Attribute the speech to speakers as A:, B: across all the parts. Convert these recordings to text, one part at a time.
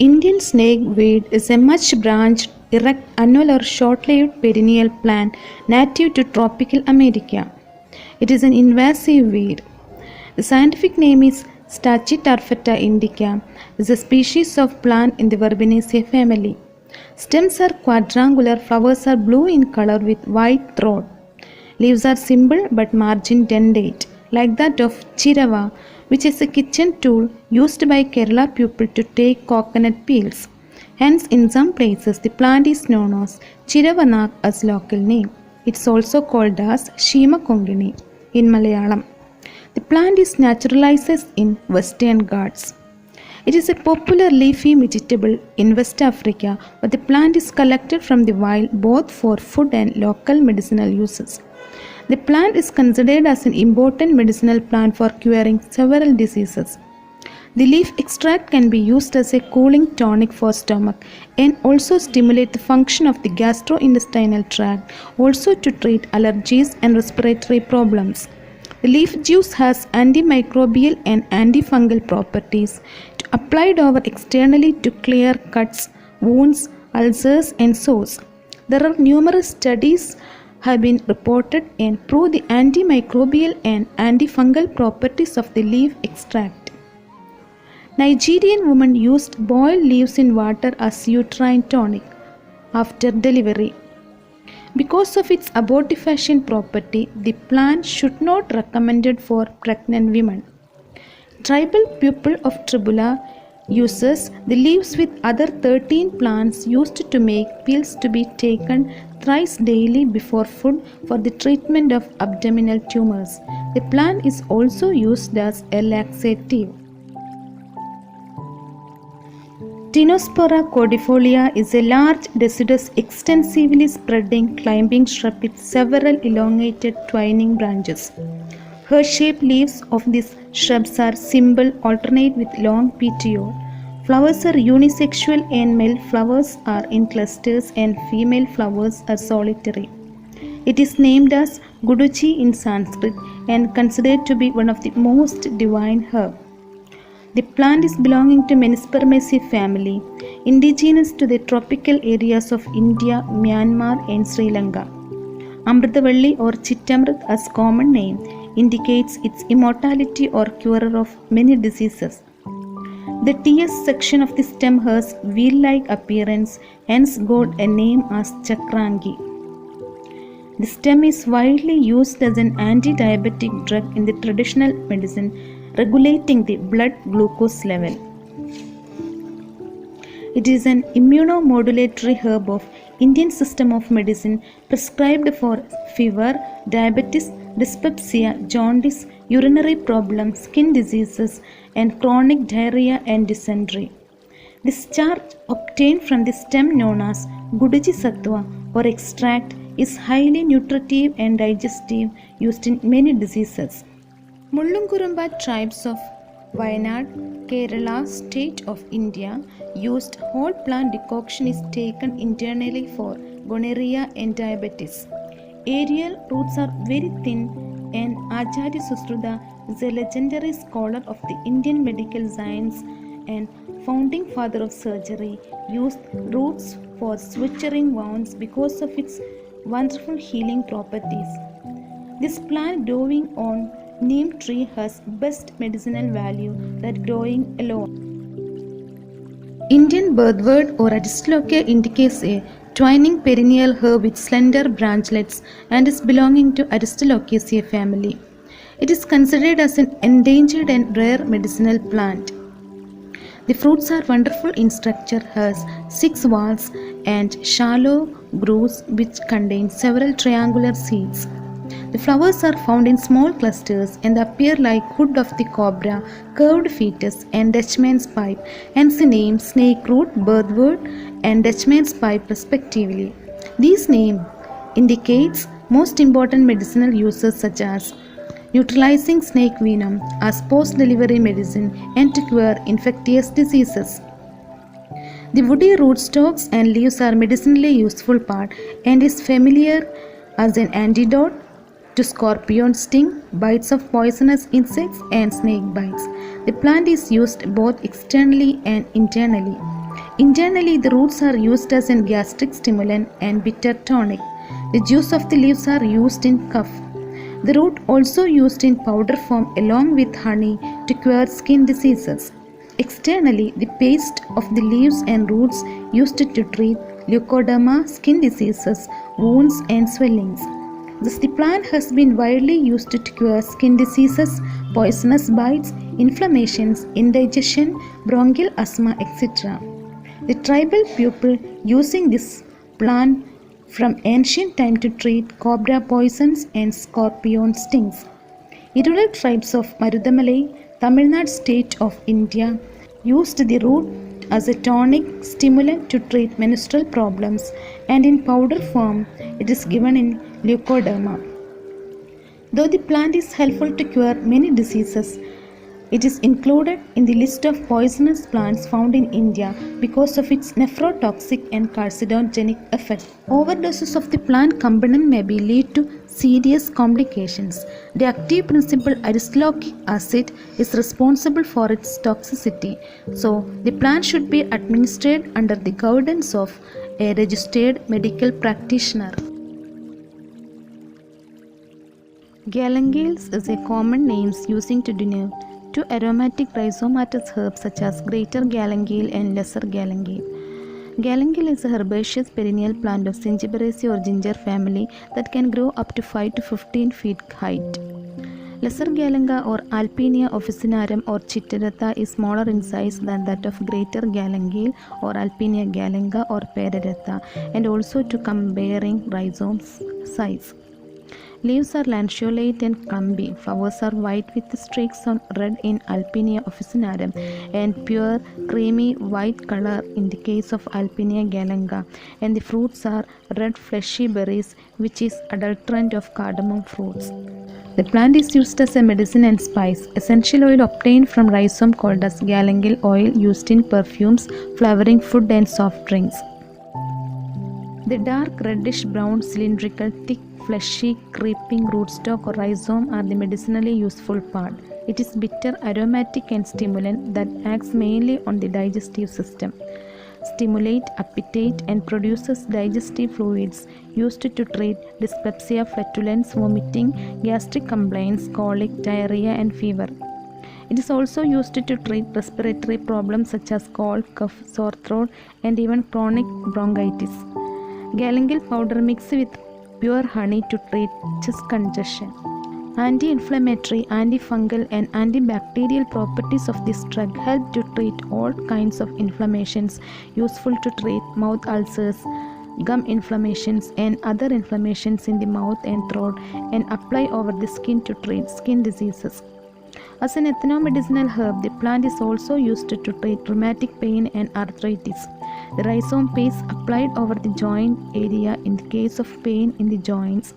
A: Indian snakeweed is a much-branched, erect, annual or short-lived perennial plant native to tropical America. It is an invasive weed. The scientific name is Stachytarfetta indica. It is a species of plant in the Verbenaceae family. Stems are quadrangular, flowers are blue in color with white throat. Leaves are simple but margin dentate, like that of chirava, which is a kitchen tool used by Kerala people to take coconut peels. Hence, in some places, the plant is known as chiravanak as local name. It is also called as Shima Kongini in Malayalam. The plant is naturalized in Western Ghats. It is a popular leafy vegetable in West Africa, but the plant is collected from the wild both for food and local medicinal uses. The plant is considered as an important medicinal plant for curing several diseases. The leaf extract can be used as a cooling tonic for stomach and also stimulate the function of the gastrointestinal tract, also to treat allergies and respiratory problems. The leaf juice has antimicrobial and antifungal properties applied over externally to clear cuts, wounds, ulcers and sores. There are numerous studies have been reported and prove the antimicrobial and antifungal properties of the leaf extract. Nigerian women used boiled leaves in water as uterine tonic after delivery. Because of its abortifacient property, the plant should not be recommended for pregnant women. Tribal people of Tribula uses the leaves with other 13 plants used to make pills to be taken thrice daily before food for the treatment of abdominal tumors. The plant is also used as a laxative. Tinospora cordifolia is a large deciduous extensively spreading climbing shrub with several elongated twining branches. Hair-shaped leaves of these shrubs are simple, alternate with long petiole. Flowers are unisexual and male flowers are in clusters and female flowers are solitary. It is named as Guduchi in Sanskrit and considered to be one of the most divine herbs. The plant is belonging to Menispermaceae family, indigenous to the tropical areas of India, Myanmar and Sri Lanka. Amritavalli or Chittamrit as common name indicates its immortality or cure of many diseases. The TS section of the stem has wheel-like appearance, hence got a name as Chakrangi. The stem is widely used as an anti-diabetic drug in the traditional medicine, regulating the blood glucose level. It is an immunomodulatory herb of Indian system of medicine prescribed for fever, diabetes, dyspepsia, jaundice, urinary problems, skin diseases, and chronic diarrhea and dysentery. The starch obtained from the stem known as Guduchi Sattva or extract is highly nutritive and digestive, used in many diseases. Mullunkurumba tribes of Wayanad, Kerala, state of India, used whole plant decoction is taken internally for gonorrhea and diabetes. Aerial roots are very thin and Acharya Susruta is a legendary scholar of the Indian medical science and founding father of surgery, used roots for suturing wounds because of its wonderful healing properties. This plant growing on neem tree has best medicinal value that growing alone. Indian birthwort or Aristolochia indicates a twining perennial herb with slender branchlets and is belonging to Aristolochiaceae family. It is considered as an endangered and rare medicinal plant. The fruits are wonderful in structure, has 6 valves and shallow grooves which contain several triangular seeds. The flowers are found in small clusters and appear like hood of the cobra, curved fetus and Dutchman's pipe, hence the name snake root, birthwort and Dutchman's pipe respectively. These names indicates most important medicinal uses such as neutralizing snake venom as post-delivery medicine and to cure infectious diseases. The woody rootstocks and leaves are medicinally useful part and is familiar as an antidote to scorpion sting, bites of poisonous insects and snake bites. The plant is used both externally and internally. Internally, the roots are used as a gastric stimulant and bitter tonic. The juice of the leaves are used in cough. The root also used in powder form along with honey to cure skin diseases. Externally, the paste of the leaves and roots used to treat leukoderma, skin diseases, wounds and swellings. Thus, the plant has been widely used to cure skin diseases, poisonous bites, inflammations, indigestion, bronchial asthma, etc. The tribal people using this plant from ancient time to treat cobra poisons and scorpion stings. Irregular tribes of Marudamalai, Tamil Nadu state of India, used the root as a tonic stimulant to treat menstrual problems, and in powder form it is given in leukoderma. Though the plant is helpful to cure many diseases, it is included in the list of poisonous plants found in India because of its nephrotoxic and carcinogenic effect. Overdoses of the plant component may lead to serious complications. The active principle aristolochic acid is responsible for its toxicity, so the plant should be administered under the guidance of a registered medical practitioner. Galangales is a common name using to denote two aromatic rhizomatous herbs such as greater galangale and lesser galangale. Galangale is a herbaceous perennial plant of Zingiberaceae or ginger family that can grow up to 5 to 15 feet height. Lesser galanga or Alpinia officinarum or chitteratha is smaller in size than that of greater galangale or Alpinia galanga or pereratha, and also to comparing rhizomes size. Leaves are lanceolate and clumpy. Flowers are white with streaks on red in Alpinia officinarum and pure creamy white color in the case of Alpinia galanga, and the fruits are red fleshy berries which is adulterant of cardamom fruits. The plant is used as a medicine and spice. Essential oil obtained from rhizome called as galangale oil used in perfumes, flavoring food and soft drinks. The dark reddish brown cylindrical thick fleshy creeping rootstock or rhizome are the medicinally useful part. It is bitter, aromatic and stimulant that acts mainly on the digestive system, stimulate appetite and produces digestive fluids used to treat dyspepsia, flatulence, vomiting, gastric complaints, colic, diarrhea and fever. It is also used to treat respiratory problems such as cold, cough, sore throat and even chronic bronchitis. Galangale powder mixed with pure honey to treat chest congestion. Anti-inflammatory, antifungal and antibacterial properties of this drug help to treat all kinds of inflammations, useful to treat mouth ulcers, gum inflammations and other inflammations in the mouth and throat, and apply over the skin to treat skin diseases. As an ethnomedicinal herb, the plant is also used to treat rheumatic pain and arthritis. The rhizome paste applied over the joint area in the case of pain in the joints.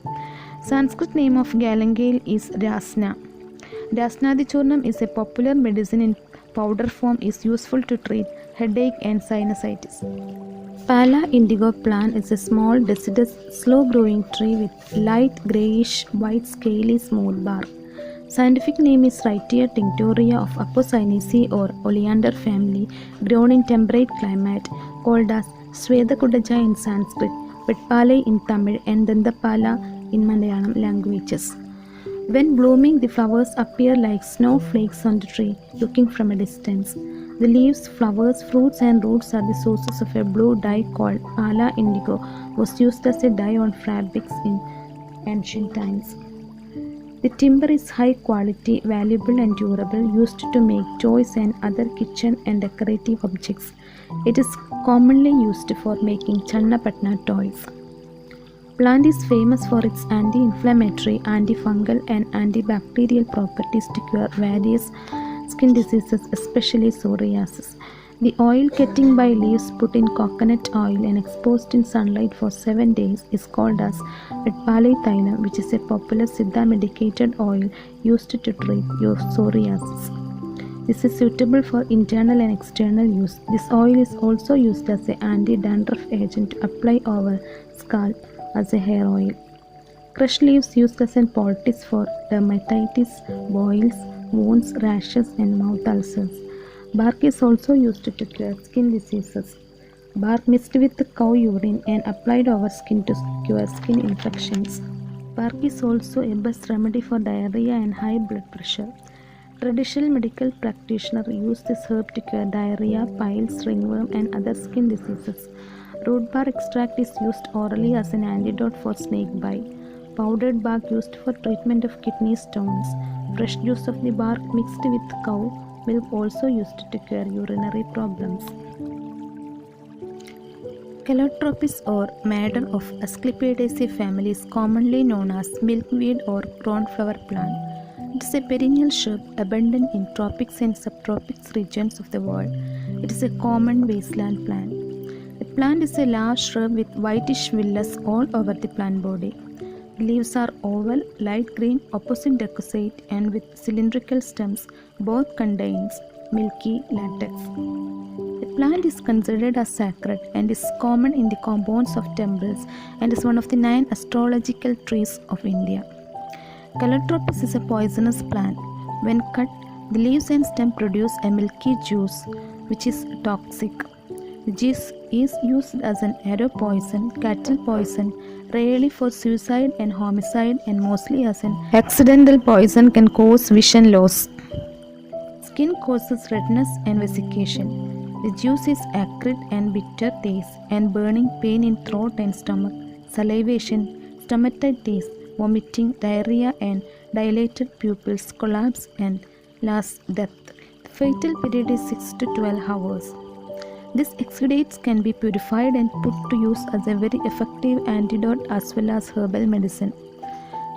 A: Sanskrit name of galangale is Dasna. Dasnadichurnam is a popular medicine in powder form, is useful to treat headache and sinusitis. Pala indigo plant is a small deciduous slow growing tree with light greyish white scaly smooth bark. Scientific name is Wrightia tinctoria of Apocynaceae or oleander family, grown in temperate climate, called as Swetakudaja in Sanskrit, Vetpalai in Tamil and Dandapala in Malayalam languages. When blooming, the flowers appear like snowflakes on the tree, looking from a distance. The leaves, flowers, fruits and roots are the sources of a blue dye called Pala indigo, was used as a dye on fabrics in ancient times. The timber is high quality, valuable and durable, used to make toys and other kitchen and decorative objects. It is commonly used for making Channapatna toys. Plant is famous for its anti-inflammatory, antifungal and antibacterial properties to cure various skin diseases, especially psoriasis. The oil getting by leaves put in coconut oil and exposed in sunlight for 7 days is called as Vetpalai Thailam, which is a popular Siddha medicated oil used to treat psoriasis. This is suitable for internal and external use. This oil is also used as an anti-dandruff agent to apply over scalp as a hair oil. Crushed leaves used as a poultice for dermatitis, boils, wounds, rashes and mouth ulcers. Bark is also used to cure skin diseases. Bark mixed with cow urine and applied over skin to cure skin infections. Bark is also a best remedy for diarrhea and high blood pressure. Traditional medical practitioners use this herb to cure diarrhea, piles, ringworm, and other skin diseases. Root bark extract is used orally as an antidote for snake bite. Powdered bark used for treatment of kidney stones. Fresh juice of the bark mixed with cow milk also used to cure urinary problems. Calotropis or madder of Asclepiadaceae family is commonly known as milkweed or cornflower plant. It is a perennial shrub abundant in tropics and subtropics regions of the world. It is a common wasteland plant. The plant is a large shrub with whitish villus all over the plant body. The leaves are oval, light green, opposite decussate and with cylindrical stems. Both contains milky latex. The plant is considered as sacred and is common in the compounds of temples and is one of the 9 astrological trees of India. Calotropis is a poisonous plant. When cut, the leaves and stem produce a milky juice which is toxic. The juice is used as an arrow poison, cattle poison, rarely for suicide and homicide, and mostly as an accidental poison can cause vision loss. Skin causes redness and vesiccation. The juice is acrid and bitter taste and burning pain in throat and stomach, salivation, stomatitis, vomiting, diarrhea and dilated pupils, collapse and last death. The fatal period is 6 to 12 hours. These exudates can be purified and put to use as a very effective antidote as well as herbal medicine.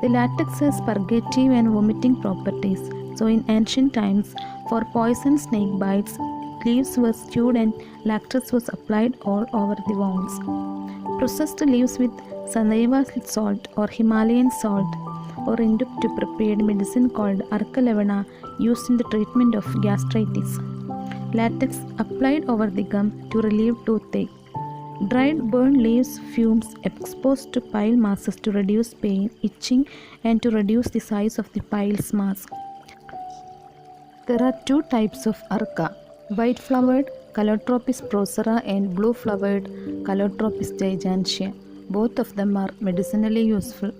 A: The latex has purgative and vomiting properties. So in ancient times, for poison snake bites, leaves were stewed and latex was applied all over the wounds. Processed leaves with Sandaiva salt or Himalayan salt or induct to prepared medicine called Arka Levana used in the treatment of gastritis. Latex applied over the gum to relieve toothache. Dried burnt leaves fumes exposed to pile masses to reduce pain, itching and to reduce the size of the pile's mass. There are 2 types of Arka, white flowered Calotropis procera and blue flowered Calotropis gigantea. Both of them are medicinally useful.